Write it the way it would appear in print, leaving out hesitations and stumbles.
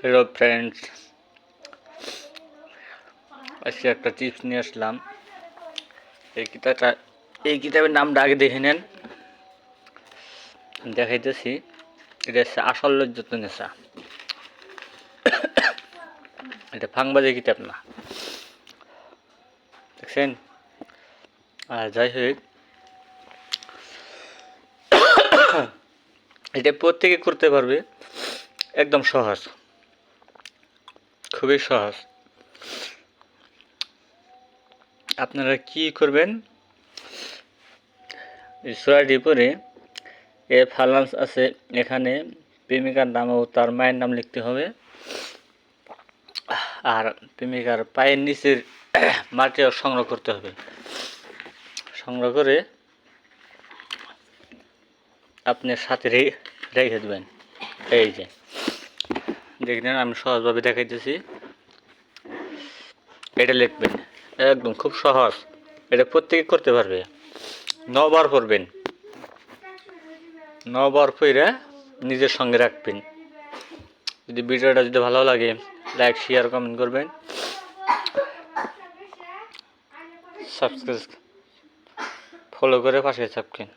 Hello friends, আজকে একটা tips নিয়ে আসলাম। এই কিতাবের নামটা আগে দেখে নেন, দেখাইতেছি। এটা হচ্ছে আসল লজ্জত নেশা। এটা ফাংবাজের কিতাব না, দেখছেন? আর যাই হোক, এটা প্রত্যেকে করতে পারবে, একদম সহজ, খুবই সহজ। আপনারা কি করবেন, সূরাটি পড়ে ফালান্স আছে, এখানে প্রেমিকার নাম ও তার মায়ের নাম লিখতে হবে। আর প্রেমিকার পায়ের নিচের মাটিও সংগ্রহ করতে হবে। সংগ্রহ করে আপনার সাথে রেখে দেবেন। এই যে দেখলেন, আমি সহজভাবে দেখাইতেছি। এটা লিখবেন, একদম খুব সহজ। এটা প্রত্যেকে করতে পারবে। 9 বার পড়বেন, 9 বার পড়ে নিজের সঙ্গে রাখবেন। যদি ভিডিওটা ভালো লাগে, লাইক, শেয়ার, কমেন্ট করবেন। সাবস্ক্রাইব, ফলো করে পাশে থাকবেন।